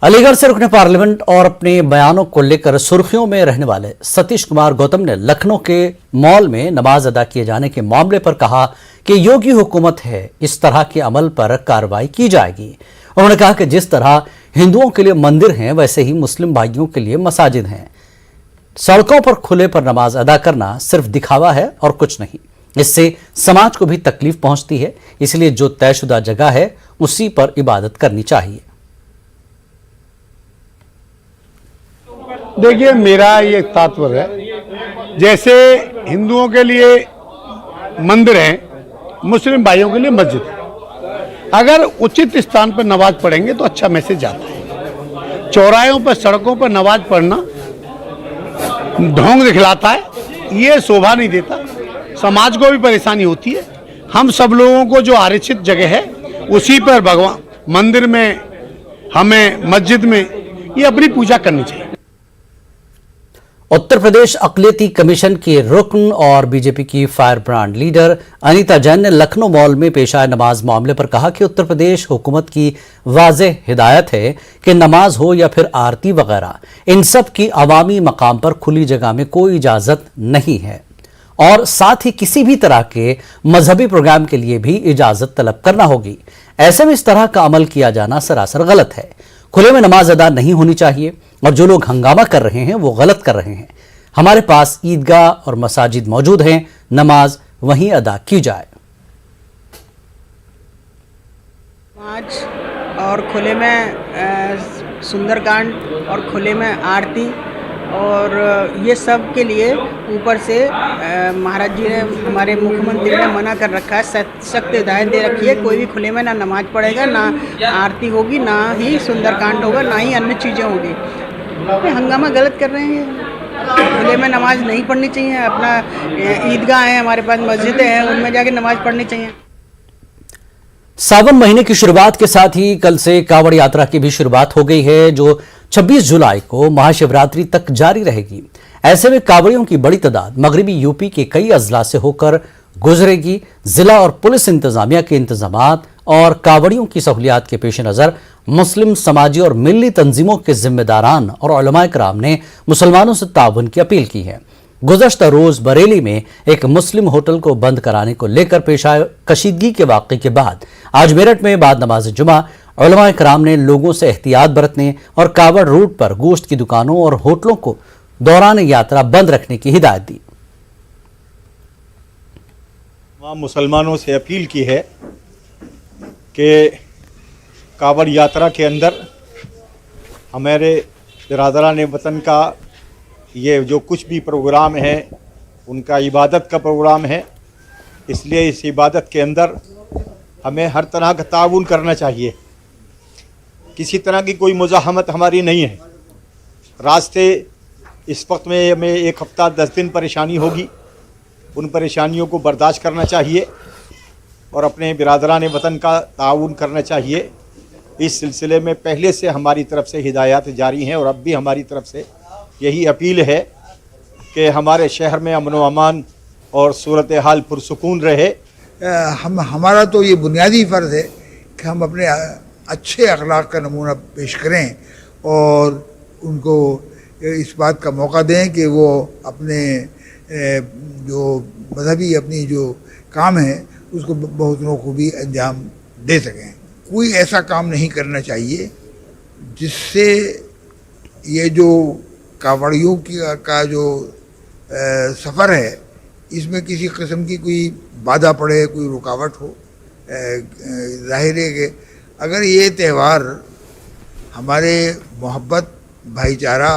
अलीगढ़ से रुकने पार्लियामेंट और अपने बयानों को लेकर सुर्खियों में रहने वाले सतीश कुमार गौतम ने लखनऊ के मॉल में नमाज अदा किए जाने के मामले पर कहा कि योगी हुकूमत है, इस तरह के अमल पर कार्रवाई की जाएगी। उन्होंने कहा कि जिस तरह हिंदुओं के लिए मंदिर हैं, वैसे ही मुस्लिम भाइयों के लिए मसाजिद हैं। सड़कों पर खुले पर नमाज अदा करना सिर्फ दिखावा है और कुछ नहीं। इससे समाज को भी तकलीफ पहुंचती है, इसलिए जो तयशुदा जगह है उसी पर इबादत करनी चाहिए। देखिए, मेरा ये तात्पर्य है, जैसे हिंदुओं के लिए मंदिर है, मुस्लिम भाइयों के लिए मस्जिद है। अगर उचित स्थान पर नमाज पढ़ेंगे तो अच्छा मैसेज जाता है। चौराहों पर, सड़कों पर नमाज पढ़ना ढोंग दिखलाता है, ये शोभा नहीं देता, समाज को भी परेशानी होती है। हम सब लोगों को जो आरक्षित जगह है उसी पर भगवान मंदिर में, हमें मस्जिद में ये अपनी पूजा करनी चाहिए। उत्तर प्रदेश अक़लियती कमीशन की रुकन और बीजेपी की fire brand leader Anita Jain ने लखनऊ मॉल में पेश आए नमाज मामले पर कहा कि उत्तर प्रदेश हुकूमत की वाज़ेह हिदायत है कि नमाज हो या फिर आरती वगैरह, इन सब की अवामी मकाम पर खुली जगह में कोई इजाज़त नहीं है और साथ ही किसी भी तरह के मजहबी प्रोग्राम के लिए भी इजाज़त तलब करना होगी। ऐसे में इस तरह का अमल किया जाना सरासर गलत है। खुले में नमाज अदा नहीं होनी चाहिए और जो लोग हंगामा कर रहे हैं वो गलत कर रहे हैं। हमारे पास ईदगाह और मसाजिद मौजूद हैं, नमाज वहीं अदा की जाए। नमाज और खुले में सुंदरकांड और खुले में आरती और ये सब के लिए ऊपर से महाराज जी ने, हमारे मुख्यमंत्री ने मना कर रखा है, सख्त हिदायत दे रखी है। कोई भी खुले में ना नमाज पढ़ेगा, ना आरती होगी, ना ही सुंदरकांड होगा, ना ही अन्य चीज़ें होगी। ये हंगामा गलत कर रहे हैं। खुले में नमाज नहीं पढ़नी चाहिए। अपना ईदगाह है, हमारे पास मस्जिदें हैं, उनमें जाके नमाज पढ़नी चाहिए। सावन महीने की शुरुआत के साथ ही कल से कांवड़ यात्रा की भी शुरुआत हो गई है, जो 26 जुलाई को महाशिवरात्रि तक जारी रहेगी। ऐसे में कांवड़ियों की बड़ी तादाद मगरबी यूपी के कई अजला से होकर गुजरेगी। जिला और पुलिस इंतजामिया के इंतजामात और कांवड़ियों की सहूलियात के पेश नज़र मुस्लिम समाजी और मिल्ली तंजीमों के जिम्मेदारान और उलमाए कराम ने मुसलमानों से ताउन की अपील की है। गुज़श्ता रोज बरेली में एक मुस्लिम होटल को बंद कराने को लेकर पेश आए कशीदगी के वाक़े के बाद आज मेरठ में बाद नमाज जुमा उलमाए कराम ने लोगों से एहतियात बरतने और कावड़ रूट पर गोश्त की दुकानों और होटलों को दौरान यात्रा बंद रखने की हिदायत दी। तमाम मुसलमानों से अपील की है कि कावड़ यात्रा के अंदर हमारे बिरादरान वतन का ये जो कुछ भी प्रोग्राम है, उनका इबादत का प्रोग्राम है, इसलिए इस इबादत के अंदर हमें हर तरह का ताउन करना चाहिए। किसी तरह की कोई मुज़ाहमत हमारी नहीं है। रास्ते इस वक्त में हमें 1 हफ्ता 10 दिन परेशानी होगी, उन परेशानियों को बर्दाश्त करना चाहिए और अपने बिरादरान वतन का ताउन करना चाहिए। इस सिलसिले में पहले से हमारी तरफ से हिदायत जारी हैं और अब भी हमारी तरफ से यही अपील है कि हमारे शहर में अमन व अमान और सूरत हाल पुरसुकून रहे। हमारा तो ये बुनियादी फ़र्ज़ है कि हम अपने अच्छे अखलाक का नमूना पेश करें और उनको इस बात का मौका दें कि वो अपने जो मजहबी अपनी जो काम है उसको बहुतों को भी अंजाम दे सकें। कोई ऐसा काम नहीं करना चाहिए जिससे ये जो कांवड़ियों का जो सफ़र है इसमें किसी किस्म की कोई बाधा पड़े, कोई रुकावट हो। जाहिर है कि अगर ये त्यौहार हमारे मोहब्बत, भाईचारा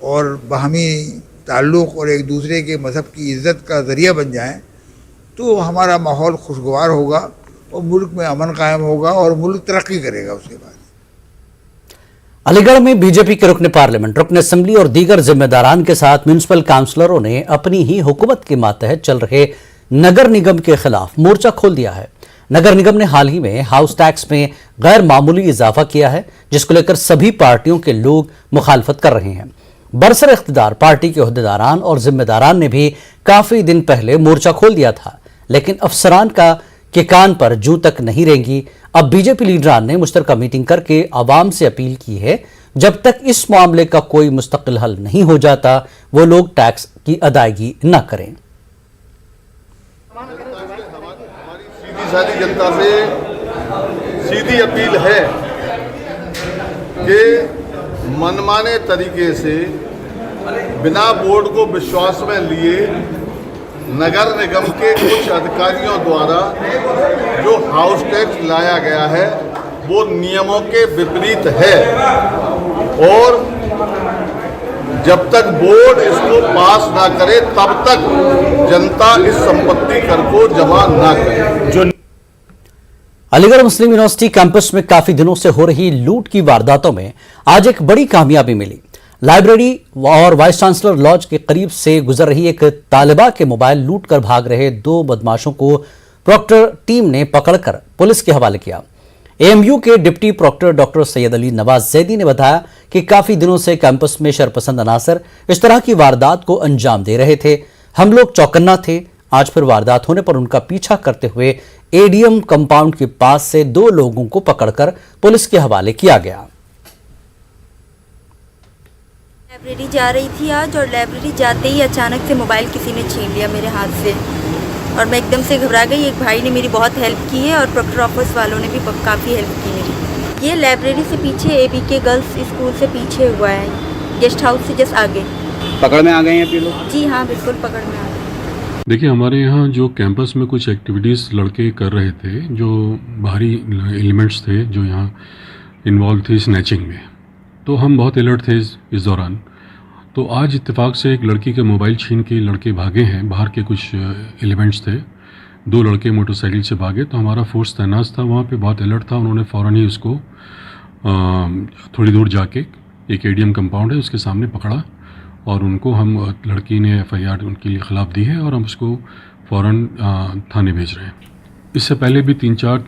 और बाहमी ताल्लुक़ और एक दूसरे के मज़हब की इज़्ज़त का ज़रिया बन जाएं तो हमारा माहौल खुशगवार होगा और मुल्क में अमन कायम होगा और मुल्क तरक्की करेगा। उसके बाद अलीगढ़ में बीजेपी के रुकने पार्लियामेंट, रुकने असेंबली और दीगर जिम्मेदारान के साथ म्यूनिसिपल काउंसलरों ने अपनी ही हुकूमत के मातहत चल रहे नगर निगम के खिलाफ मोर्चा खोल दिया है। नगर निगम ने हाल ही में हाउस टैक्स में गैर मामूली इजाफा किया है, जिसको लेकर सभी पार्टियों के लोग मुखालफत कर रहे हैं। बरसर इख्तिदार पार्टी के ओहदेदारान और जिम्मेदारान ने भी काफी दिन पहले मोर्चा खोल दिया था, लेकिन अफसरान के कान पर जूं तक नहीं रेंगी। अब बीजेपी लीडरान ने मुश्तरका मीटिंग करके आवाम से अपील की है, जब तक इस मामले का कोई मुस्तकिल हल नहीं हो जाता वो लोग टैक्स की अदायगी न करें। सीधी सादी जनता से सीधी अपील है कि मनमाने तरीके से बिना बोर्ड को विश्वास में लिए नगर निगम के कुछ अधिकारियों द्वारा जो हाउस टैक्स लाया गया है वो नियमों के विपरीत है और जब तक बोर्ड इसको पास ना करे तब तक जनता इस संपत्ति कर को जमा ना करे। अलीगढ़ मुस्लिम यूनिवर्सिटी कैंपस में काफी दिनों से हो रही लूट की वारदातों में आज एक बड़ी कामयाबी मिली। लाइब्रेरी और वाइस चांसलर लॉज के करीब से गुजर रही एक तालिबा के मोबाइल लूट कर भाग रहे 2 बदमाशों को प्रॉक्टर टीम ने पकड़कर पुलिस के हवाले किया। एएमयू के deputy proctor doctor Syed Ali Nawaz Zaidi ने बताया कि काफी दिनों से कैंपस में शरपसंद अनासर इस तरह की वारदात को अंजाम दे रहे थे। हम लोग चौकन्ना थे। आज फिर वारदात होने पर उनका पीछा करते हुए एडीएम कंपाउंड के पास से 2 लोगों को पकड़कर पुलिस के हवाले किया गया। लाइब्रेरी जा रही थी आज और लाइब्रेरी जाते ही अचानक से मोबाइल किसी ने छीन लिया मेरे हाथ से और मैं एकदम से घबरा गई। एक भाई ने मेरी बहुत हेल्प की है और प्रॉक्टर ऑफिस वालों ने भी काफ़ी हेल्प की मेरी। ये लाइब्रेरी से पीछे एबीके गर्ल्स स्कूल से पीछे हुआ है, गेस्ट हाउस से जस्ट आगे। पकड़ में आ गए हैं आप ये लोग? जी हाँ, बिल्कुल पकड़ में आ गए। देखिए, हमारे यहाँ जो कैंपस में कुछ एक्टिविटीज़ लड़के कर रहे थे, जो बाहरी एलिमेंट्स थे जो यहाँ इन्वॉल्व थे स्नैचिंग में, तो हम बहुत अलर्ट थे इस दौरान। तो आज इत्तेफाक से एक लड़की के मोबाइल छीन के लड़के भागे हैं। बाहर के कुछ एलिमेंट्स थे, 2 लड़के मोटरसाइकिल से भागे, तो हमारा फोर्स तैनात था वहाँ पे, बहुत अलर्ट था। उन्होंने फ़ौरन ही उसको थोड़ी दूर जाके एक एडीएम कंपाउंड है उसके सामने पकड़ा और उनको हम लड़की ने एफआईआर उनके खिलाफ दी है और हम उसको फ़ौरन थाने भेज रहे हैं। इससे पहले भी 3-4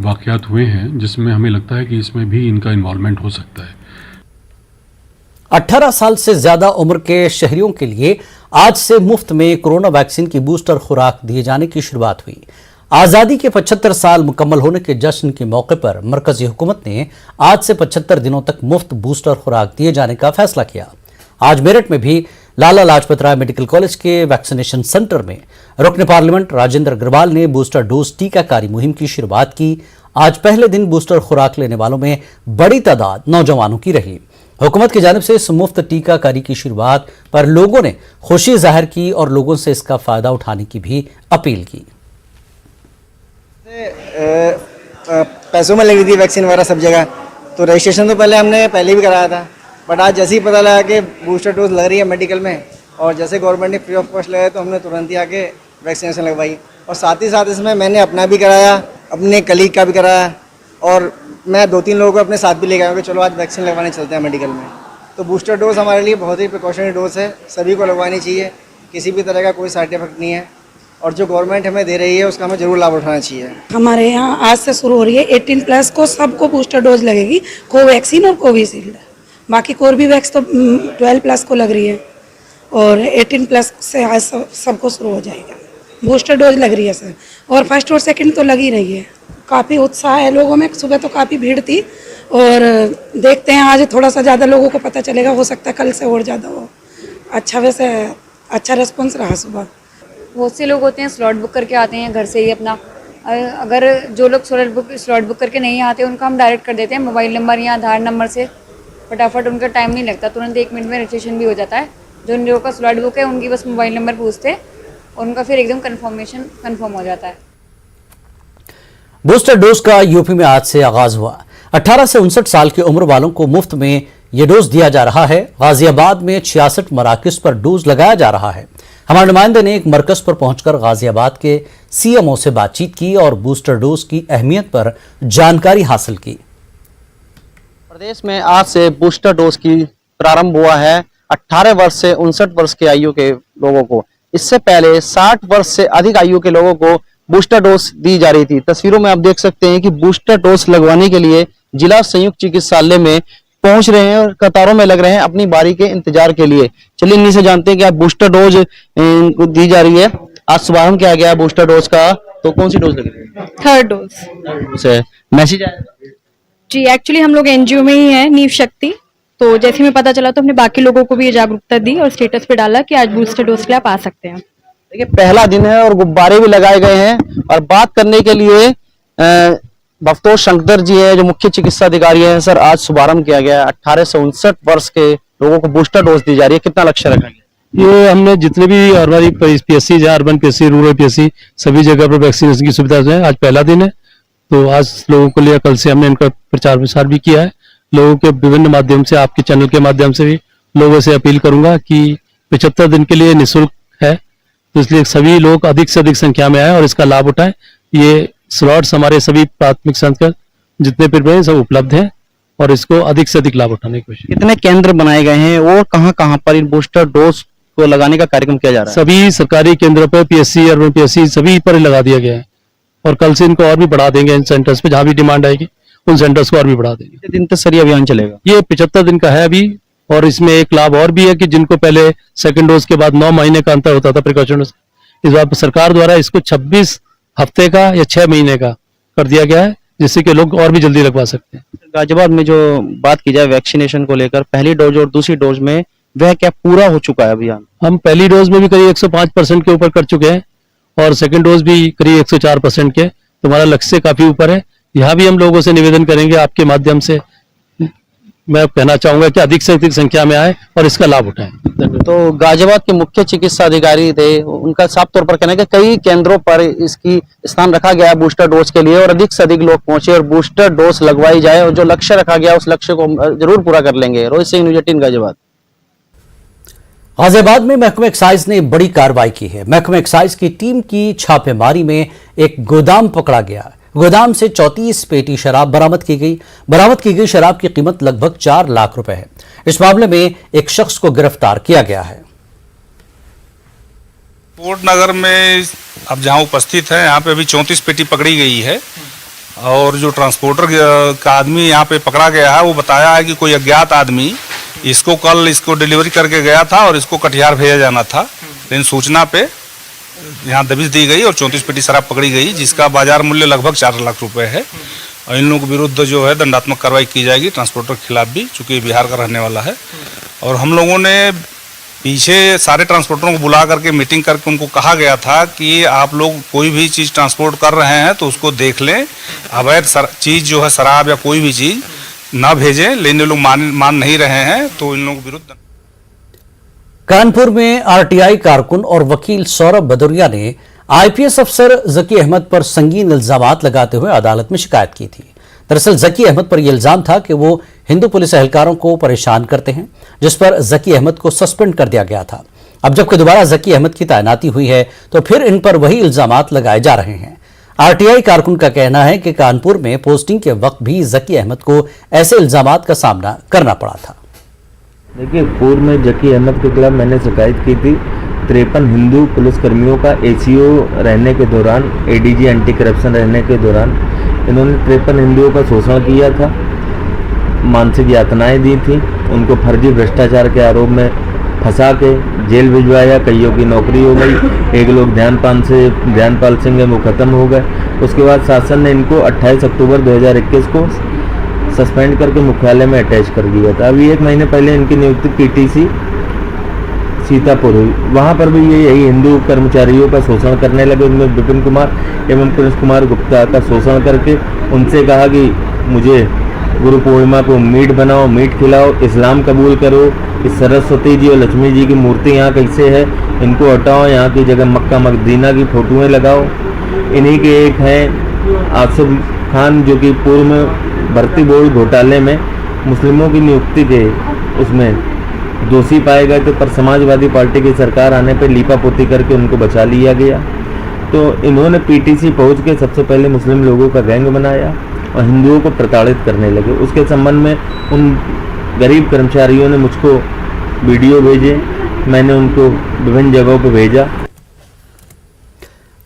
वाक़यात हुए हैं जिसमें हमें लगता है कि इसमें भी इनका इन्वॉल्वमेंट हो सकता है। 18 साल से ज्यादा उम्र के शहरियों के लिए आज से मुफ्त में कोरोना वैक्सीन की बूस्टर खुराक दिए जाने की शुरुआत हुई। आजादी के 75 साल मुकम्मल होने के जश्न के मौके पर मरकजी हुकूमत ने आज से 75 दिनों तक मुफ्त बूस्टर खुराक दिए जाने का फैसला किया। आज मेरठ में भी लाला लाजपत राय मेडिकल कॉलेज के वैक्सीनेशन सेंटर में रुकन पार्लियामेंट राजेंद्र अग्रवाल ने बूस्टर डोज टीकाकारी मुहिम की शुरुआत की। आज पहले दिन बूस्टर खुराक लेने वालों में बड़ी तादाद नौजवानों की रही। हुकूमत की जानिब से इस मुफ्त टीकाकारी की शुरुआत पर लोगों ने खुशी जाहिर की और लोगों से इसका फायदा उठाने की भी अपील की। पैसों में लगी थी वैक्सीन वगैरह सब जगह, तो रजिस्ट्रेशन तो पहले भी कराया था, बट आज जैसे ही पता लगा कि बूस्टर डोज लग रही है मेडिकल में और जैसे गवर्नमेंट ने फ्री ऑफ कॉस्ट लगाया तो हमने तुरंत ही आके वैक्सीनेशन लगवाई। और साथ ही साथ इसमें मैंने अपना भी कराया, अपने कलीग का भी कराया और मैं 2-3 लोगों को अपने साथ भी ले गया कि चलो आज वैक्सीन लगवाने चलते हैं मेडिकल में। तो बूस्टर डोज हमारे लिए बहुत ही प्रिकॉशनरी डोज है, सभी को लगवानी चाहिए, किसी भी तरह का कोई साइड इफेक्ट नहीं है और जो गवर्नमेंट हमें दे रही है उसका हमें जरूर लाभ उठाना चाहिए। हमारे यहाँ आज से शुरू हो रही है 18+ को सबको बूस्टर डोज लगेगी, कोवैक्सीन और कोविशील्ड। बाकी कोर्बेवैक्स तो 12+ को लग रही है और 18+ से आज सबको शुरू हो जाएगा। बूस्टर डोज लग रही है सर और फर्स्ट और सेकंड तो लग ही रही है। काफ़ी उत्साह है लोगों में, सुबह तो काफ़ी भीड़ थी और देखते हैं आज थोड़ा सा ज़्यादा लोगों को पता चलेगा, हो सकता है कल से और ज़्यादा हो। अच्छा, वैसे अच्छा रिस्पॉन्स रहा सुबह। बहुत से लोग होते हैं स्लॉट बुक करके आते हैं घर से ही अपना, अगर जो लोग स्लॉट बुक करके नहीं आते उनका हम डायरेक्ट कर देते हैं मोबाइल नंबर या आधार नंबर से, फटाफट उनका टाइम नहीं लगता, तुरंत 1 मिनट में रजिस्ट्रेशन भी हो जाता है। जो लोगों का स्लॉट बुक है उनकी बस मोबाइल नंबर पूछते और उनका फिर एकदम कन्फर्म हो जाता है। बूस्टर डोज का यूपी में आज से आगाज हुआ। 18 से 59 साल की उम्र वालों को मुफ्त में ये डोज दिया जा रहा है। गाजियाबाद में 66 मराकज़ पर डोज लगाया जा रहा है। हमारे नुमाइंदे ने एक मरकज पर पहुंचकर गाजियाबाद के सीएमओ से बातचीत की और बूस्टर डोज की अहमियत पर जानकारी हासिल की। प्रदेश में आज से बूस्टर डोज की प्रारंभ हुआ है 18 वर्ष से 59 वर्ष के आयु के लोगों को। इससे पहले 60 वर्ष से अधिक आयु के लोगों को बूस्टर डोज दी जा रही थी। तस्वीरों में आप देख सकते हैं कि बूस्टर डोज लगवाने के लिए जिला संयुक्त चिकित्सालय में पहुंच रहे हैं और कतारों में लग रहे हैं अपनी बारी के इंतजार के लिए। चलिए इन्हीं से जानते हैं कि आप बूस्टर डोज दी जा रही है, आज शुभारंभ किया गया है बूस्टर डोज का, तो कौन सी डोज लग रही है? 3rd dose. उसे मैसेज आया? जी एक्चुअली हम लोग एनजीओ में ही हैं, नीव शक्ति, तो जैसे हमें पता चला तो हमने बाकी लोगों को भी ये जागरूकता दी और स्टेटस पे डाला कि आज बूस्टर डोज के लिए आप आ सकते हैं। देखिए पहला दिन है और गुब्बारे भी लगाए गए हैं और बात करने के लिए बख्तोश शंकर जी है जो मुख्य चिकित्सा अधिकारी हैं। सर आज शुभारंभ किया गया है, 18 से 59 वर्ष के लोगों को बूस्टर डोज दी जा रही है, कितना लक्ष्य रखा गया? ये हमने जितने भी हमारी पीएससी जहाँ अर्बन पीएससी रूरल पीएससी सभी जगह पर वैक्सीनेशन की सुविधा है। आज पहला दिन है तो आज लोगों को लिए कल से हमने इनका प्रचार प्रसार भी किया है। लोगों के विभिन्न माध्यम से, आपके चैनल के माध्यम से भी लोगों से अपील करूंगा कि 75 दिन के लिए निःशुल्क है, तो इसलिए सभी लोग अधिक से अधिक संख्या में आए और इसका लाभ उठाएं। ये स्लॉट्स हमारे सभी प्राथमिक संस्था जितने भी सब उपलब्ध हैं और इसको अधिक से अधिक लाभ उठाने की कोशिश। कितने केंद्र बनाए गए हैं और कहां पर इन बूस्टर डोज को लगाने का कार्यक्रम किया जा रहा है? सभी सरकारी केंद्रों पर, पीएससी अर्बन पीएससी सभी पर लगा दिया गया है और कल से इनको और भी बढ़ा देंगे। इन सेंटर्स पे जहां भी डिमांड आएगी उन सेंटर्स को और भी बढ़ा देंगे। कितने दिन तक सर ये अभियान चलेगा? ये 75 दिन का है अभी और इसमें एक लाभ और भी है कि जिनको पहले सेकंड डोज के बाद 9 महीने का अंतर होता था प्रिकॉशन, इस बार सरकार द्वारा इसको 26 हफ्ते का या 6 महीने का कर दिया गया है, जिससे कि लोग और भी जल्दी लगवा सकते हैं। गाजियाबाद में जो बात की जाए वैक्सीनेशन को लेकर, पहली डोज और दूसरी डोज में वह क्या पूरा हो चुका है अभियान? हम पहली डोज में भी करीब 105% के ऊपर कर चुके हैं और सेकंड डोज भी करीब 104% के, तो हमारा लक्ष्य से काफी ऊपर है। यहाँ भी हम लोगों से निवेदन करेंगे आपके माध्यम से, मैं कहना चाहूंगा कि अधिक से अधिक संख्या में आए और इसका लाभ उठाएं। तो गाजियाबाद के मुख्य चिकित्सा अधिकारी थे, उनका साफ तौर पर कहना है कि कई केंद्रों पर इसकी स्थान रखा गया है बूस्टर डोज के लिए और अधिक से अधिक लोग पहुंचे और बूस्टर डोज लगवाई जाए और जो लक्ष्य रखा गया उस लक्ष्य को जरूर पूरा कर लेंगे। रोहित सिंह, न्यूज़ 18 गाजियाबाद। गाजियाबाद में महकमा एक्साइज ने बड़ी कार्रवाई की है। महकमा एक्साइज की टीम की छापेमारी में एक गोदाम पकड़ा गया। गोदाम से 34 पेटी शराब बरामद की गई। बरामद की गई शराब की कीमत लगभग 4 लाख रुपए है। इस मामले में एक शख्स को गिरफ्तार किया गया है। कोट नगर में अब जहां उपस्थित है यहाँ पे अभी 34 पेटी पकड़ी गई है और जो ट्रांसपोर्टर का आदमी यहाँ पे पकड़ा गया है वो बताया है कि कोई अज्ञात आदमी इसको डिलीवरी करके गया था और इसको कटिहार भेजा जाना था, लेकिन सूचना पे यहाँ दबिश दी गई और 34 पेटी शराब पकड़ी गई जिसका बाजार मूल्य लगभग 4 लाख रुपए है और इन लोगों के विरुद्ध जो है दंडात्मक कार्रवाई की जाएगी, ट्रांसपोर्टर के खिलाफ भी, चूंकि बिहार का रहने वाला है। और हम लोगों ने पीछे सारे ट्रांसपोर्टरों को बुला करके मीटिंग करके उनको कहा गया था कि आप लोग कोई भी चीज़ ट्रांसपोर्ट कर रहे हैं तो उसको देख लें, अवैध चीज़ जो है शराब या कोई भी चीज़ ना भेजें, लेकिन लोग मान नहीं रहे हैं तो इन लोगों के विरुद्ध। कानपुर में आरटीआई कारकुन और वकील सौरभ भदौरिया ने आईपीएस अफसर जकी अहमद पर संगीन इल्जामात लगाते हुए अदालत में शिकायत की थी। दरअसल जकी अहमद पर यह इल्जाम था कि वो हिंदू पुलिस एहलकारों को परेशान करते हैं, जिस पर जकी अहमद को सस्पेंड कर दिया गया था। अब जबकि दोबारा जकी अहमद की तैनाती हुई है तो फिर इन पर वही इल्जामात लगाए जा रहे हैं। आरटीआई कारकुन का कहना है कि कानपुर में पोस्टिंग के वक्त भी जकी अहमद को ऐसे इल्जामात का सामना करना पड़ा था। देखिए, पूर्व में जकी अहमद के खिलाफ मैंने शिकायत की थी। 53 हिंदू पुलिसकर्मियों का एसीओ रहने के दौरान, एडीजी एंटी करप्शन रहने के दौरान इन्होंने 53 हिंदुओं का शोषण किया था, मानसिक यातनाएं दी थी, उनको फर्जी भ्रष्टाचार के आरोप में फंसा के जेल भिजवाया। कईयों की नौकरी हो गई, एक लोग ध्यानपाल सिंह वो खत्म हो गए। उसके बाद शासन ने इनको 28 अक्टूबर 2021 को सस्पेंड करके मुख्यालय में अटैच कर दिया था। अभी 1 महीने पहले इनकी नियुक्ति पीटीसी सीतापुर हुई, वहाँ पर भी यही हिंदू कर्मचारियों का शोषण करने लगे। उनमें विपिन कुमार एवं प्रिंस कुमार गुप्ता का शोषण करके उनसे कहा कि मुझे गुरु पूर्णिमा को मीट बनाओ, मीट खिलाओ, इस्लाम कबूल करो, इस सरस्वती जी और लक्ष्मी जी की मूर्ति यहाँ कैसे है, इनको हटाओ, यहाँ की जगह मक्का मदीना की फोटोएं लगाओ। इन्हीं के एक हैं आसिफ खान जो कि पूर्व में भर्ती बोर्ड घोटाले में मुस्लिमों की नियुक्ति के उसमें दोषी पाए गए थे, पर समाजवादी पार्टी की सरकार आने पर लीपापोती करके उनको बचा लिया गया। तो इन्होंने पीटीसी पहुंच के सबसे पहले मुस्लिम लोगों का गैंग बनाया और हिंदुओं को प्रताड़ित करने लगे। उसके संबंध में उन गरीब कर्मचारियों ने मुझको वीडियो भेजे, मैंने उनको विभिन्न जगहों पर भेजा।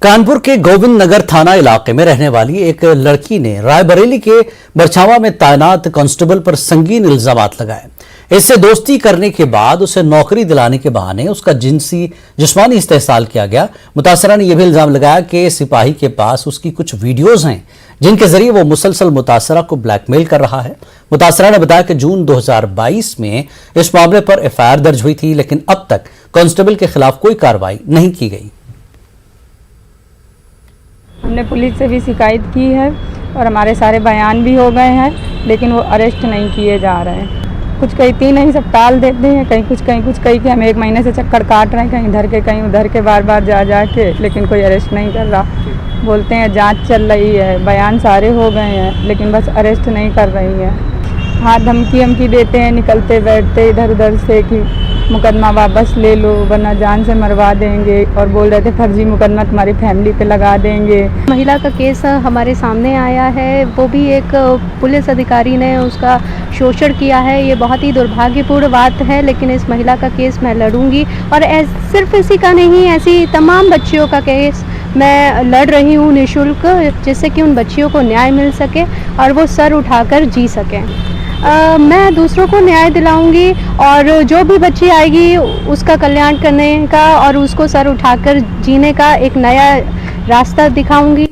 कानपुर के गोविंद नगर थाना इलाके में रहने वाली एक लड़की ने रायबरेली के बरछावा में तैनात कांस्टेबल पर संगीन इल्जामात लगाए। इससे दोस्ती करने के बाद उसे नौकरी दिलाने के बहाने उसका जिस्मानी इस्तेहसाल किया गया। मुतासरा ने यह भी इल्जाम लगाया कि सिपाही के पास उसकी कुछ वीडियोज हैं जिनके जरिए वो मुसलसल मुतासरा को ब्लैकमेल कर रहा है। मुतासरा ने बताया कि जून 2022 में इस मामले पर एफआईआर दर्ज हुई थी, लेकिन अब तक कांस्टेबल के खिलाफ कोई कार्रवाई नहीं की गई। हमने पुलिस से भी शिकायत की है और हमारे सारे बयान भी हो गए हैं, लेकिन वो अरेस्ट नहीं किए जा रहे हैं। कुछ कहती नहीं, सब टाल देते हैं, कहीं कुछ कहीं कि हम 1 महीने से चक्कर काट रहे हैं, कहीं इधर के कहीं उधर के, बार बार जा के, लेकिन कोई अरेस्ट नहीं कर रहा। बोलते हैं जांच चल रही है, बयान सारे हो गए हैं, लेकिन बस अरेस्ट नहीं कर रही है। हाँ, धमकी देते हैं निकलते बैठते इधर उधर से कि मुकदमा वापस ले लो वरना जान से मरवा देंगे, और बोल रहे थे फर्जी मुकदमा तुम्हारी फैमिली पे लगा देंगे। महिला का केस हमारे सामने आया है, वो भी एक पुलिस अधिकारी ने उसका शोषण किया है। ये बहुत ही दुर्भाग्यपूर्ण बात है, लेकिन इस महिला का केस मैं लड़ूंगी और सिर्फ इसी का नहीं, ऐसी तमाम बच्चियों का केस मैं लड़ रही हूँ निःशुल्क, जिससे कि उन बच्चियों को न्याय मिल सके और वो सर उठाकर जी सकें। मैं दूसरों को न्याय दिलाऊंगी और जो भी बच्ची आएगी उसका कल्याण करने का और उसको सर उठाकर जीने का एक नया रास्ता दिखाऊंगी।